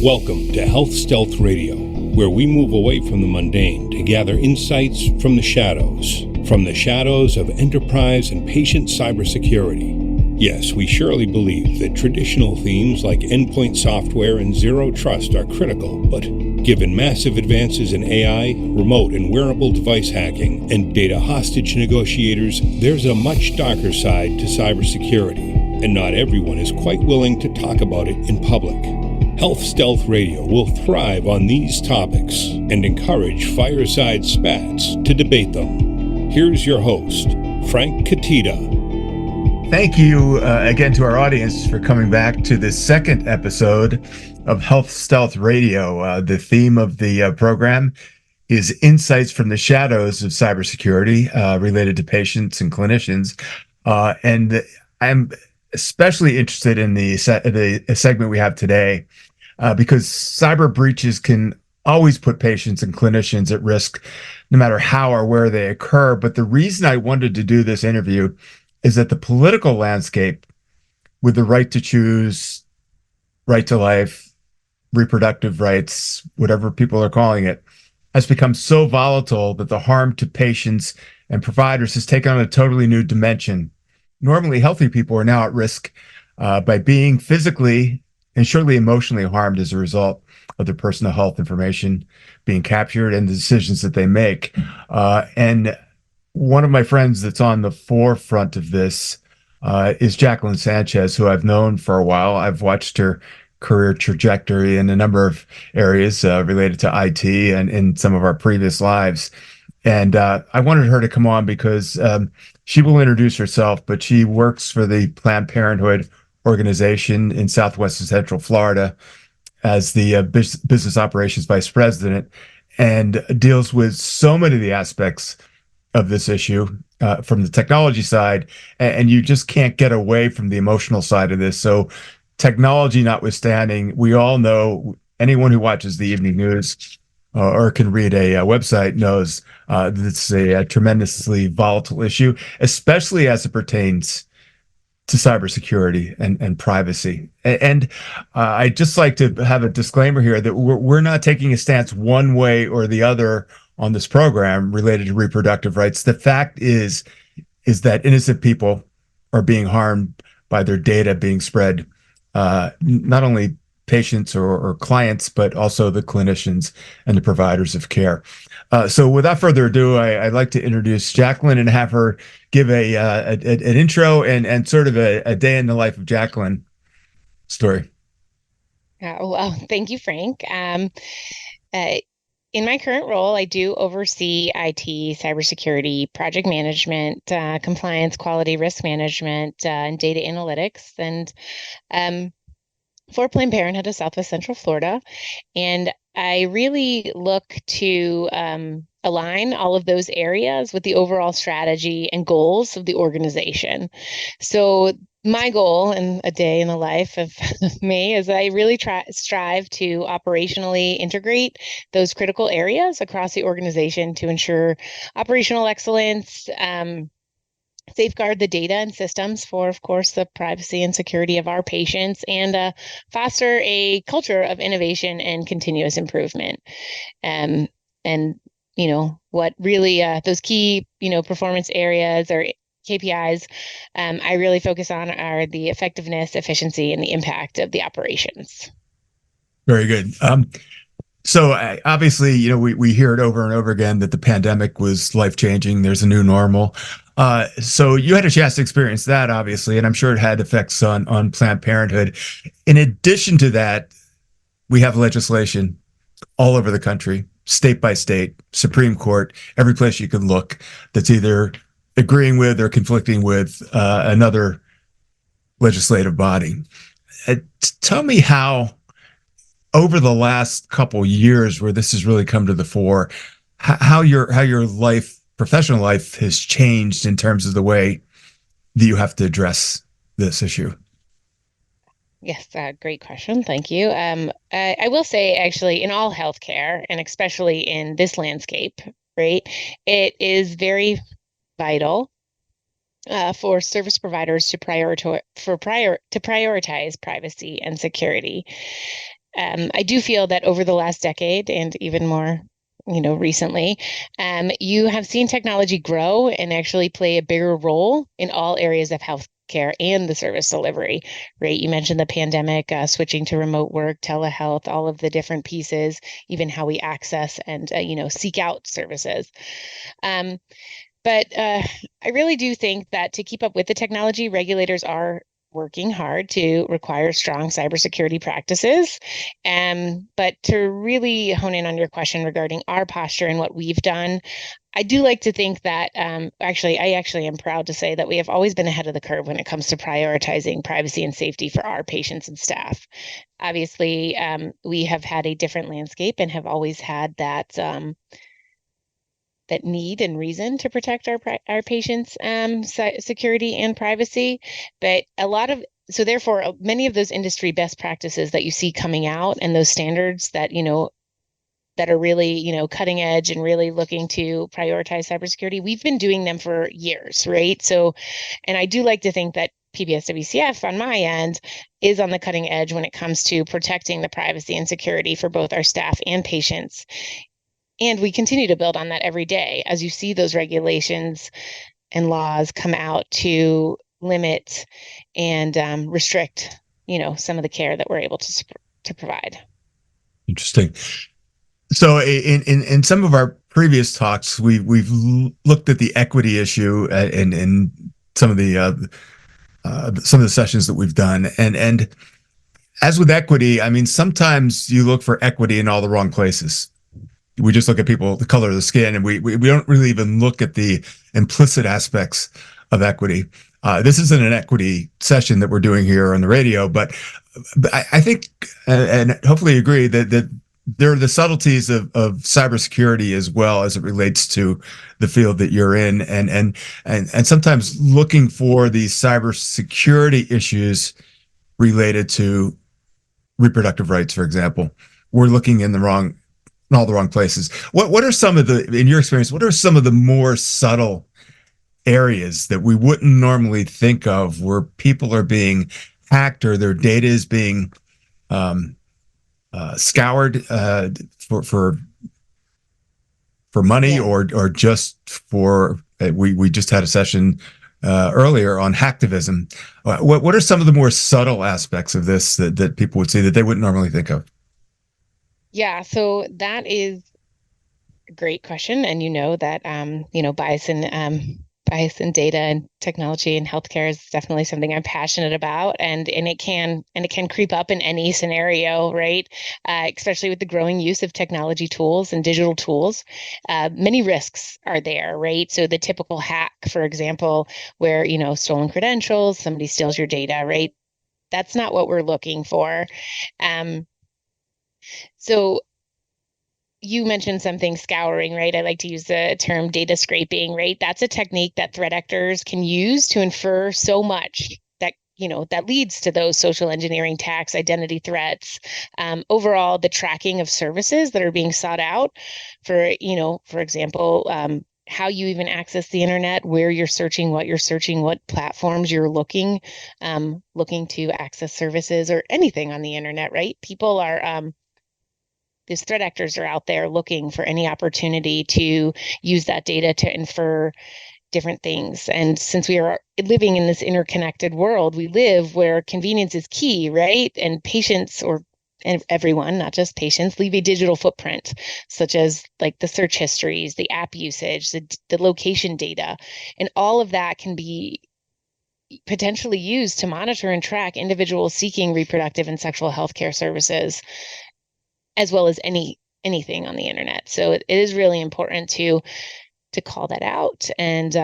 Welcome to Health Stealth Radio, where we move away from the mundane to gather insights from the shadows of enterprise and patient cybersecurity. Yes, we surely believe that traditional themes like endpoint software and zero trust are critical, but given massive advances in AI, remote and wearable device hacking, and data hostage negotiators, there's a much darker side to cybersecurity, and not everyone is quite willing to talk about it in public. Health Stealth Radio will thrive on these topics and encourage fireside spats to debate them. Here's your host, Frank Cutitta. Thank you again to our audience for coming back to the second episode of Health Stealth Radio. The theme of the program is insights from the shadows of cybersecurity related to patients and clinicians. And I'm especially interested in the segment we have today because cyber breaches can always put patients and clinicians at risk, no matter how or where they occur. But the reason I wanted to do this interview is that the political landscape, with the right to choose, right to life, reproductive rights, whatever people are calling it, has become so volatile that the harm to patients and providers has taken on a totally new dimension. Normally, healthy people are now at risk by being physically and surely emotionally harmed as a result of their personal health information being captured and the decisions that they make. And one of my friends that's on the forefront of this is Jaclyn Sanchez, who I've known for a while. I've watched her career trajectory in a number of areas related to IT and in some of our previous lives. And I wanted her to come on because she will introduce herself, but she works for the Planned Parenthood organization in Southwest and Central Florida as the business operations vice president, and deals with so many of the aspects of this issue from the technology side, and you just can't get away from the emotional side of this. So technology notwithstanding, we all know, anyone who watches the evening news or can read a website knows that it's a tremendously volatile issue, especially as it pertains to cybersecurity and privacy. And I'd just like to have a disclaimer here that we're not taking a stance one way or the other on this program related to reproductive rights. The fact is that innocent people are being harmed by their data being spread, not only patients or clients, but also the clinicians and the providers of care. So without further ado, I'd like to introduce Jaclyn and have her give an intro and sort of a day in the life of Jaclyn story. Well, thank you, Frank. In my current role, I do oversee IT, cybersecurity, project management, compliance, quality, risk management, and data analytics, and for Planned Parenthood of Southwest Central Florida. And I really look to align all of those areas with the overall strategy and goals of the organization. So my goal in a day in the life of me is I really strive to operationally integrate those critical areas across the organization to ensure operational excellence, safeguard the data and systems for, of course, the privacy and security of our patients, and foster a culture of innovation and continuous improvement. And what really those key, performance areas or KPIs I really focus on are the effectiveness, efficiency, and the impact of the operations. Very good. So obviously, we hear it over and over again that the pandemic was life-changing. There's a new normal. So you had a chance to experience that, obviously, and I'm sure it had effects on Planned Parenthood. In addition to that, we have legislation all over the country, state by state, Supreme Court, every place you can look, that's either agreeing with or conflicting with another legislative body. Tell me how, over the last couple years where this has really come to the fore, how your life, professional life, has changed in terms of the way that you have to address this issue. Yes, great question. Thank you. I will say, actually, in all healthcare, and especially in this landscape, right, it is very vital for service providers to prioritize privacy and security. I do feel that over the last decade and even more, recently, you have seen technology grow and actually play a bigger role in all areas of healthcare and the service delivery, right? You mentioned the pandemic, switching to remote work, telehealth, all of the different pieces, even how we access and, seek out services. But I really do think that to keep up with the technology, regulators are working hard to require strong cybersecurity practices. But to really hone in on your question regarding our posture and what we've done, I do like to think that I actually am proud to say that we have always been ahead of the curve when it comes to prioritizing privacy and safety for our patients and staff. Obviously, we have had a different landscape and have always had that need and reason to protect our patients' security and privacy. But therefore, many of those industry best practices that you see coming out and those standards that, that are really, cutting edge and really looking to prioritize cybersecurity, we've been doing them for years, right? So, and I do like to think that PPSWCF on my end is on the cutting edge when it comes to protecting the privacy and security for both our staff and patients. And we continue to build on that every day as you see those regulations and laws come out to limit and restrict, some of the care that we're able to provide. Interesting. So in some of our previous talks, we've looked at the equity issue in some of the sessions that we've done, and as with equity, I mean, sometimes you look for equity in all the wrong places. We just look at people, the color of the skin, and we don't really even look at the implicit aspects of equity. This isn't an equity session that we're doing here on the radio, but I think, and hopefully you agree, that there are the subtleties of cybersecurity as well as it relates to the field that you're in, and sometimes looking for these cybersecurity issues related to reproductive rights, for example. We're looking in all the wrong places. What are some of in your experience, what are some of the more subtle areas that we wouldn't normally think of where people are being hacked or their data is being scoured for money, or just for we just had a session earlier on hacktivism. What are some of the more subtle aspects of this that people would see that they wouldn't normally think of? Yeah, so that is a great question. And that, bias in data and technology and healthcare is definitely something I'm passionate about. And it can creep up in any scenario, right? Especially with the growing use of technology tools and digital tools. Many risks are there, right? So the typical hack, for example, where, stolen credentials, somebody steals your data, right? That's not what we're looking for. So you mentioned something, scouring, right? I like to use the term data scraping, right? That's a technique that threat actors can use to infer so much that, that leads to those social engineering attacks, identity threats, overall, the tracking of services that are being sought out for example, how you even access the internet, where you're searching, what platforms you're looking to access services or anything on the internet, right? People are, these threat actors are out there looking for any opportunity to use that data to infer different things. And since we are living in this interconnected world, we live where convenience is key, right? And patients, and everyone, not just patients, leave a digital footprint, such as like the search histories, the app usage, the location data, and all of that can be potentially used to monitor and track individuals seeking reproductive and sexual health care services, as well as anything on the internet. So it is really important to call that out. And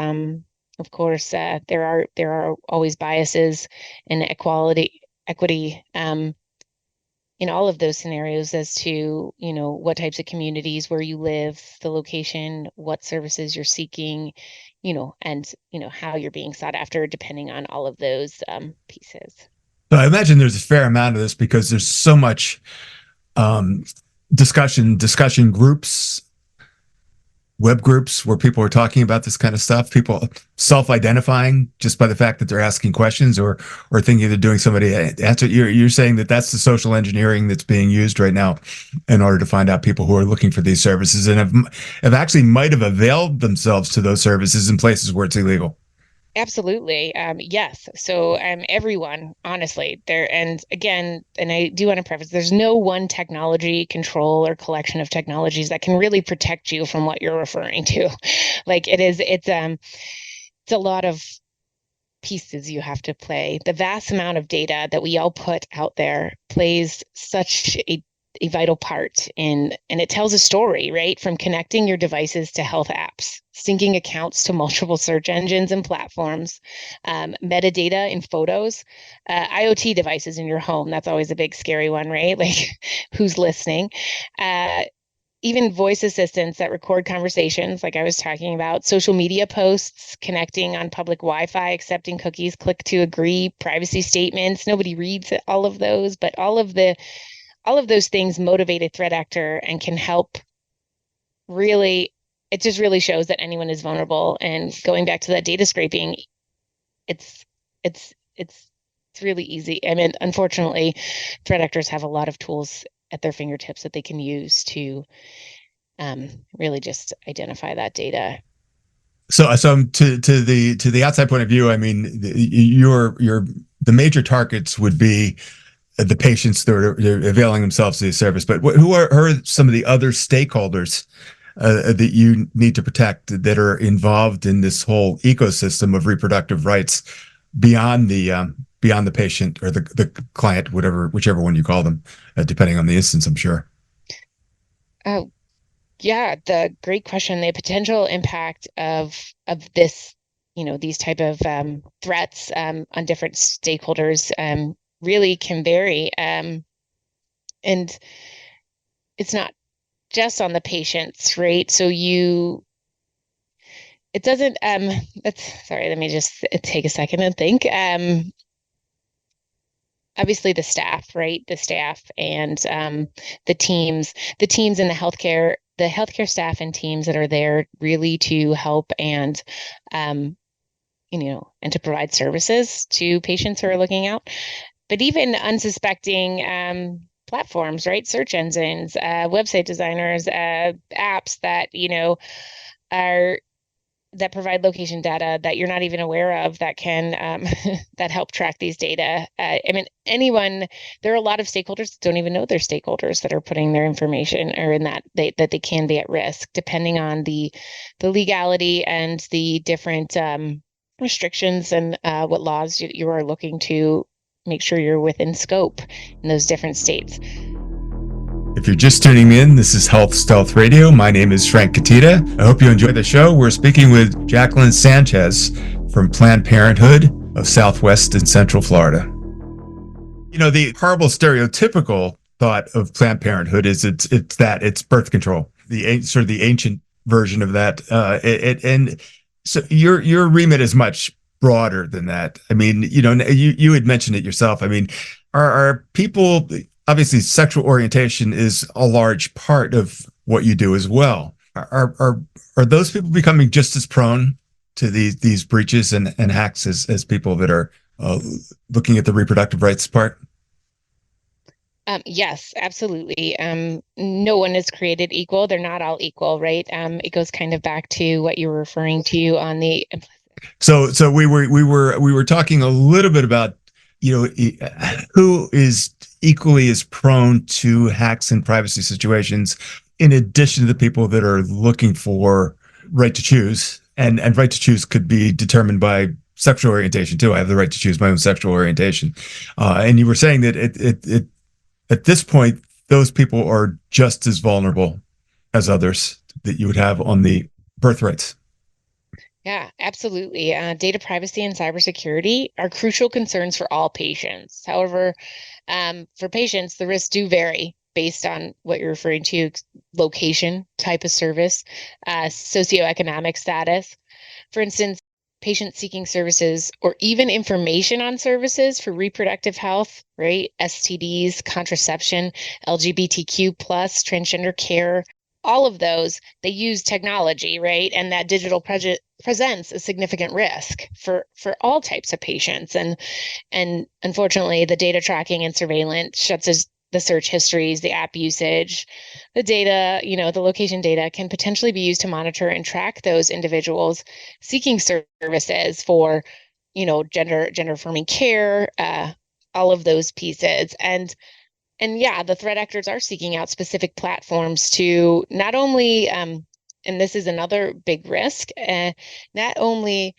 of course, there are always biases and equity in all of those scenarios as to what types of communities, where you live, the location, what services you're seeking, and how you're being sought after, depending on all of those pieces. So I imagine there's a fair amount of this because there's so much discussion groups web groups where people are talking about this kind of stuff, people self-identifying just by the fact that they're asking questions or thinking they're doing somebody answer. You're saying that that's the social engineering that's being used right now in order to find out people who are looking for these services and have actually might have availed themselves to those services in places where it's illegal. Absolutely. Yes. So everyone, honestly, there, and again, and I do want to preface, there's no one technology control or collection of technologies that can really protect you from what you're referring to. Like it's a lot of pieces you have to play. The vast amount of data that we all put out there plays such a vital part in, and it tells a story, right? From connecting your devices to health apps, syncing accounts to multiple search engines and platforms, metadata in photos, IoT devices in your home. That's always a big scary one, right? Like who's listening? Even voice assistants that record conversations, like I was talking about, social media posts, connecting on public Wi-Fi, accepting cookies, click to agree, privacy statements. Nobody reads all of those, but all of those things motivate a threat actor and can help. Really, it just really shows that anyone is vulnerable. And going back to that data scraping, it's really easy. I mean, unfortunately, threat actors have a lot of tools at their fingertips that they can use to really just identify that data. So to the outside point of view, I mean, the major targets would be the patients that are availing themselves of the service. But who are some of the other stakeholders that you need to protect that are involved in this whole ecosystem of reproductive rights beyond the patient or the client, whichever one you call them, depending on the instance, I'm sure. Oh, yeah, the great question. The potential impact of this, these type of threats on different stakeholders really can vary. And it's not just on the patients, right? So it doesn't, let me just take a second and think. Obviously the staff, right? The staff and the teams in the healthcare staff and teams that are there really to help and, and to provide services to patients who are looking out. But even unsuspecting platforms, right? Search engines, website designers, apps that, that provide location data that you're not even aware of that can that help track these data. I mean, there are a lot of stakeholders that don't even know they're stakeholders that are putting their information or in that they can be at risk depending on the legality and the different restrictions and what laws you are looking to make sure you're within scope in those different states. If you're just tuning in, this is Health Stealth Radio. My name is Frank Cutitta. I hope you enjoy the show. We're speaking with Jaclyn Sanchez from Planned Parenthood of Southwest and Central Florida. The horrible stereotypical thought of Planned Parenthood is it's birth control, the sort of the ancient version of that. And so your remit is much broader than that. I mean, you had mentioned it yourself. I mean, are people, obviously sexual orientation is a large part of what you do as well. Are those people becoming just as prone to these breaches and hacks as people that are looking at the reproductive rights part? Yes, absolutely. No one is created equal. They're not all equal, right? It goes kind of back to what you were referring to on the. So we were talking a little bit about who is equally as prone to hacks and privacy situations, in addition to the people that are looking for right to choose, and right to choose could be determined by sexual orientation too. I have the right to choose my own sexual orientation, and you were saying that it at this point those people are just as vulnerable as others that you would have on the birth rights. Yeah, absolutely. Data privacy and cybersecurity are crucial concerns for all patients. However, for patients, the risks do vary based on what you're referring to, location, type of service, socioeconomic status. For instance, patients seeking services or even information on services for reproductive health, right? STDs, contraception, LGBTQ plus, transgender care, all of those, they use technology, right? And that digital presents a significant risk for all types of patients. And unfortunately, the data tracking and surveillance shuts the search histories, the app usage, the data, the location data can potentially be used to monitor and track those individuals seeking services for, gender affirming care, all of those pieces. And yeah, the threat actors are seeking out specific platforms to not only, and this is another big risk, not only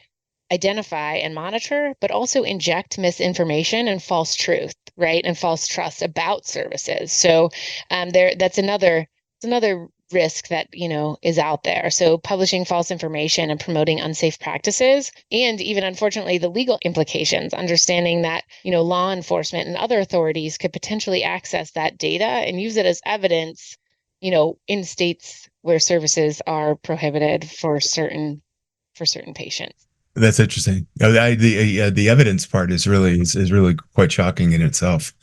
identify and monitor, but also inject misinformation and false truth, right? And false trust about services. So that's another risk that, is out there. So publishing false information and promoting unsafe practices, and even unfortunately the legal implications, understanding that, law enforcement and other authorities could potentially access that data and use it as evidence, in states where services are prohibited for certain patients. That's interesting. The evidence part is really quite shocking in itself.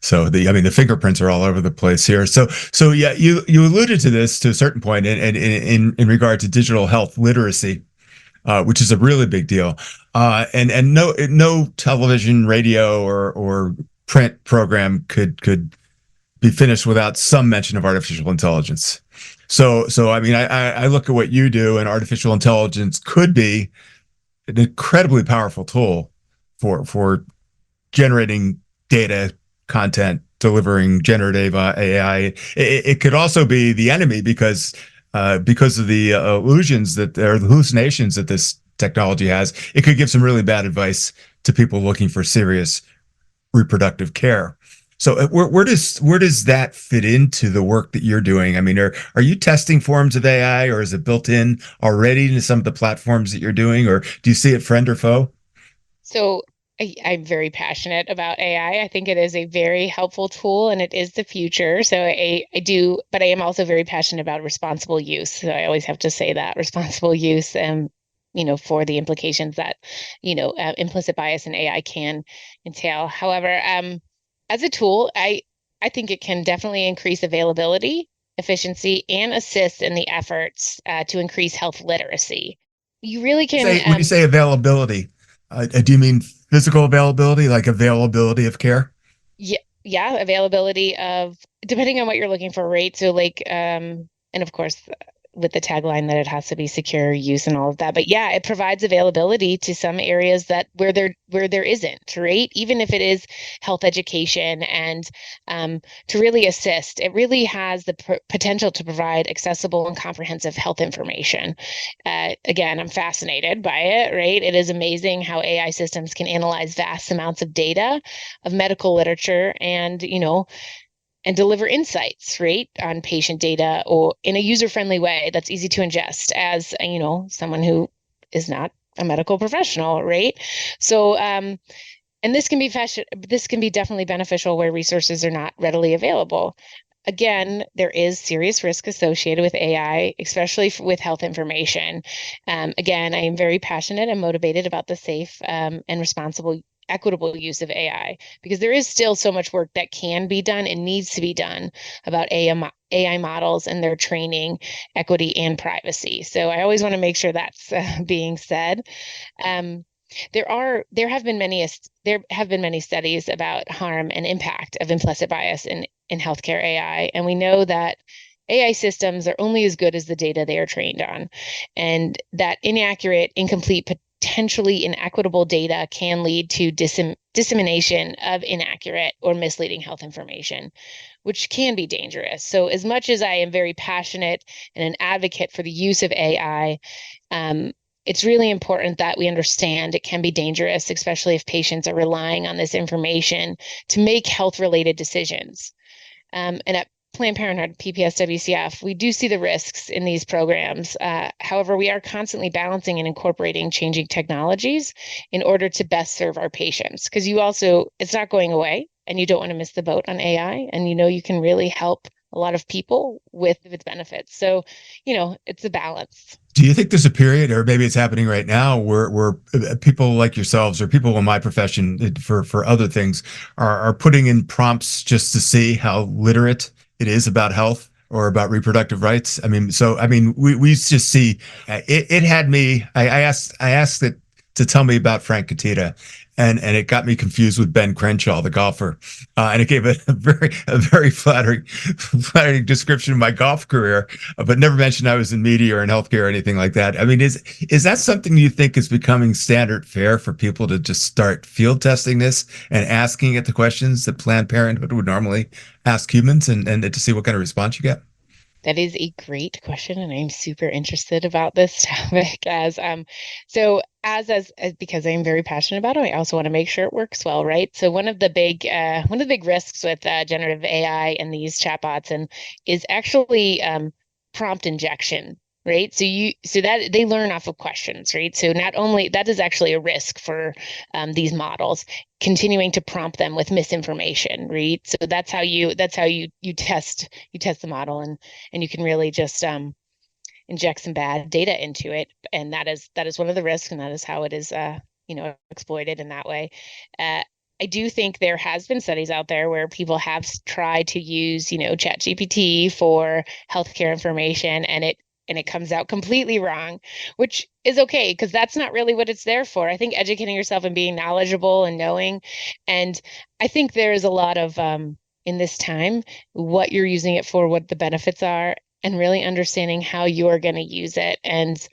So the fingerprints are all over the place here. So yeah, you alluded to this to a certain point, and in regard to digital health literacy, which is a really big deal. And no television, radio, or print program could be finished without some mention of artificial intelligence. So I mean, I look at what you do, and artificial intelligence could be an incredibly powerful tool for generating data, content, delivering generative AI. It could also be the enemy because of the illusions or the hallucinations that this technology has. It could give some really bad advice to people looking for serious reproductive care. So where does that fit into the work that you're doing? I mean, are you testing forms of AI, or is it built in already into some of the platforms that you're doing, or do you see it friend or foe? So I'm very passionate about AI. I think it is a very helpful tool, and it is the future. So I do, but I am also very passionate about responsible use. So I always have to say that responsible use, for the implications that, implicit bias in AI can entail. However, as a tool, I think it can definitely increase availability, efficiency, and assist in the efforts to increase health literacy. You really can. When you say availability, do you mean physical availability, like availability of care? Yeah, availability of, depending on what you're looking for, right? So and of course, with the tagline that it has to be secure use and all of that. But yeah, it provides availability to some areas that where there isn't, right? Even if it is health education and to really assist, it really has the potential to provide accessible and comprehensive health information. Again, I'm fascinated by it, right? It is amazing how AI systems can analyze vast amounts of data of medical literature and deliver insights, right, on patient data or in a user-friendly way that's easy to ingest as, someone who is not a medical professional, right? So, and this can be definitely beneficial where resources are not readily available. Again, there is serious risk associated with AI, especially with health information. Again, I am very passionate and motivated about the safe and responsible equitable use of AI, because there is still so much work that can be done and needs to be done about AI models and their training, equity, and privacy. So I always want to make sure that's being said. There have been many studies about harm and impact of implicit bias in healthcare AI, and we know that AI systems are only as good as the data they are trained on, and that inaccurate, incomplete, potentially inequitable data can lead to dissemination of inaccurate or misleading health information, which can be dangerous. So as much as I am very passionate and an advocate for the use of AI, it's really important that we understand it can be dangerous, especially if patients are relying on this information to make health-related decisions. And at Planned Parenthood, PPSWCF, we do see the risks in these programs. However, we are constantly balancing and incorporating changing technologies in order to best serve our patients. Because it's not going away, and you don't want to miss the boat on AI. And you can really help a lot of people with its benefits. So, it's a balance. Do you think there's a period, or maybe it's happening right now, where people like yourselves or people in my profession for other things are putting in prompts just to see how literate it is about health? or about reproductive rights. I mean, we just see it had me. I asked it to tell me about Frank Cutitta, and it got me confused with Ben Crenshaw, the golfer, and it gave a very flattering description of my golf career, but never mentioned I was in media or in healthcare or anything like that. I mean, is that something you think is becoming standard fare for people to just start field testing this and asking it the questions that Planned Parenthood would normally ask humans, and to see what kind of response you get? That is a great question, and I'm super interested about this topic as because I'm very passionate about it. I also want to make sure it works well, right? So one of the big risks with generative AI and these chatbots is actually prompt injection, right? So that they learn off of questions, right? So not only that is actually a risk for these models continuing to prompt them with misinformation, right? So that's how you test the model, and you can really just inject some bad data into it, and that is one of the risks, and that is how it is exploited in that way. I do think there has been studies out there where people have tried to use ChatGPT for healthcare information, and it comes out completely wrong, which is okay, because that's not really what it's there for. I think educating yourself and being knowledgeable and knowing, and I think there is a lot of in this time, what you're using it for, what the benefits are, and really understanding how you are going to use it, and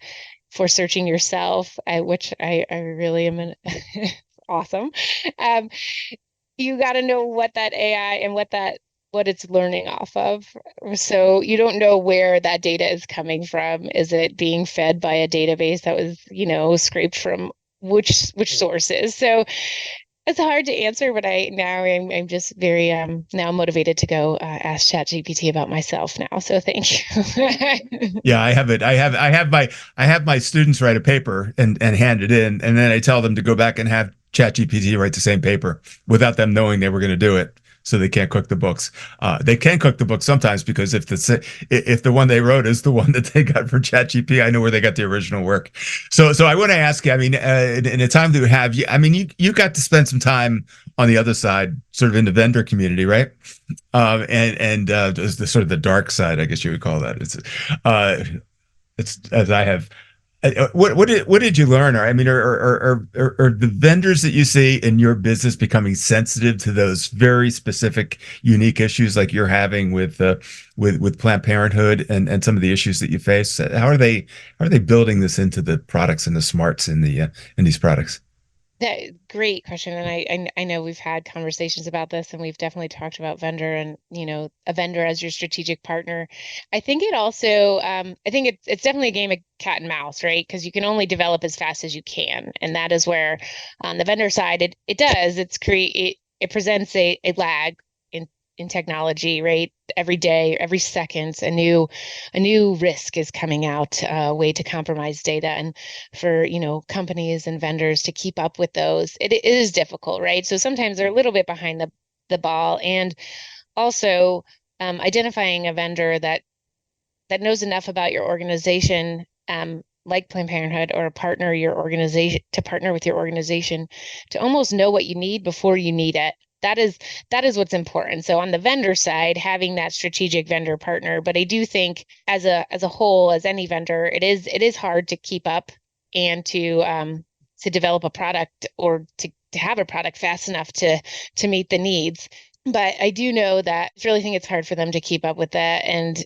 for searching yourself, which I really am awesome. You got to know what that AI and what it's learning off of. So you don't know where that data is coming from. Is it being fed by a database that was, scraped from which sources? So it's hard to answer, but I'm just very now motivated to go ask ChatGPT about myself now. So thank you. Yeah, I have it. I have my students write a paper and hand it in, and then I tell them to go back and have ChatGPT write the same paper without them knowing they were going to do it. So they can't cook the books. They can cook the book sometimes, because if the one they wrote is the one that they got from ChatGPT, I know where they got the original work. So I want to ask you. I mean, in the time that we have, I mean, you got to spend some time on the other side, sort of in the vendor community, right? And the sort of the dark side, I guess you would call that. It's as I have. What did you learn? Or I mean, are the vendors that you see in your business becoming sensitive to those very specific, unique issues like you're having with Planned Parenthood and some of the issues that you face? How are they building this into the products and the smarts in these products? Great question. And I know we've had conversations about this, and we've definitely talked about vendor and, a vendor as your strategic partner. I think it also, I think it's definitely a game of cat and mouse, right? Because you can only develop as fast as you can. And that is where on the vendor side, it presents a lag in technology, right? Every day, every second, a new risk is coming out, a way to compromise data. And for, companies and vendors to keep up with those, it is difficult, right? So sometimes they're a little bit behind the ball. And also identifying a vendor that knows enough about your organization, like Planned Parenthood, or partner with your organization to almost know what you need before you need it. That is what's important. So on the vendor side, having that strategic vendor partner, but I do think as a whole, as any vendor, it is hard to keep up and to develop a product, or to have a product fast enough to meet the needs. But I do know that I really think it's hard for them to keep up with that. And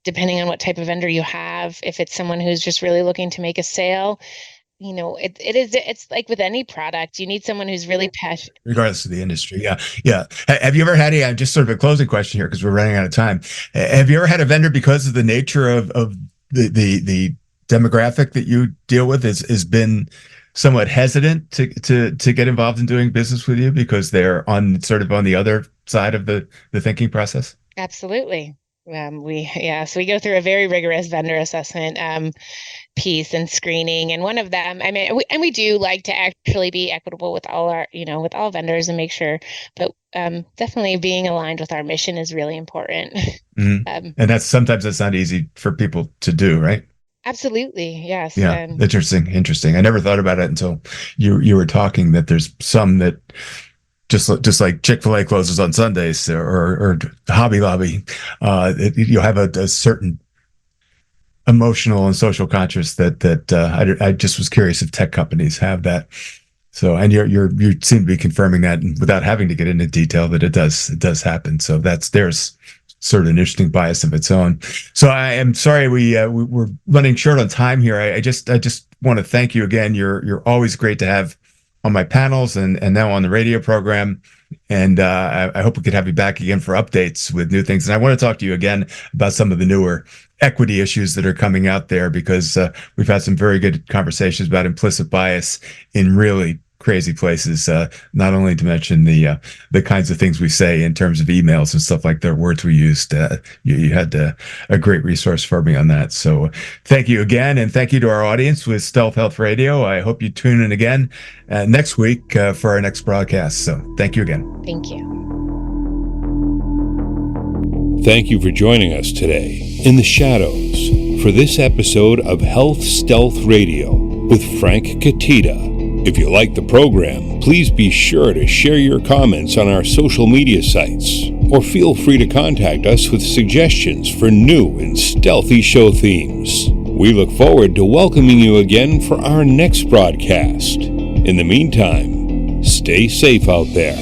depending on what type of vendor you have, if it's someone who's just really looking to make a sale, it's like with any product, you need someone who's really passionate. Regardless of the industry. Yeah. Yeah. Have you ever had just sort of a closing question here, because we're running out of time. Have you ever had a vendor, because of the nature of the demographic that you deal with, has been somewhat hesitant to get involved in doing business with you because they're on the other side of the thinking process? Absolutely. So we go through a very rigorous vendor assessment piece and screening, and one of them, I mean, we do like to actually be equitable with all our, with all vendors and make sure, but definitely being aligned with our mission is really important. Mm-hmm. And sometimes that's not easy for people to do, right? Absolutely, yes. Yeah, interesting. I never thought about it until you were talking, that there's some that just like Chick-fil-A closes on Sundays or Hobby Lobby, you'll have a certain emotional and social conscious that I just was curious if tech companies have that. So, and you seem to be confirming that without having to get into detail that it does happen. So there's sort of an interesting bias of its own. So I am sorry we're running short on time here. I just want to thank you again. You're always great to have on my panels and now on the radio program. And I hope we could have you back again for updates with new things. And I want to talk to you again about some of the newer equity issues that are coming out there, because we've had some very good conversations about implicit bias in really crazy places, not only to mention the kinds of things we say in terms of emails and stuff like the words we used. You had a great resource for me on that. So thank you again. And thank you to our audience with Stealth Health Radio. I hope you tune in again next week for our next broadcast. So thank you again. Thank you. Thank you for joining us today in the shadows for this episode of Health Stealth Radio with Frank Cutitta. If you like the program, please be sure to share your comments on our social media sites, or feel free to contact us with suggestions for new and stealthy show themes. We look forward to welcoming you again for our next broadcast. In the meantime, stay safe out there.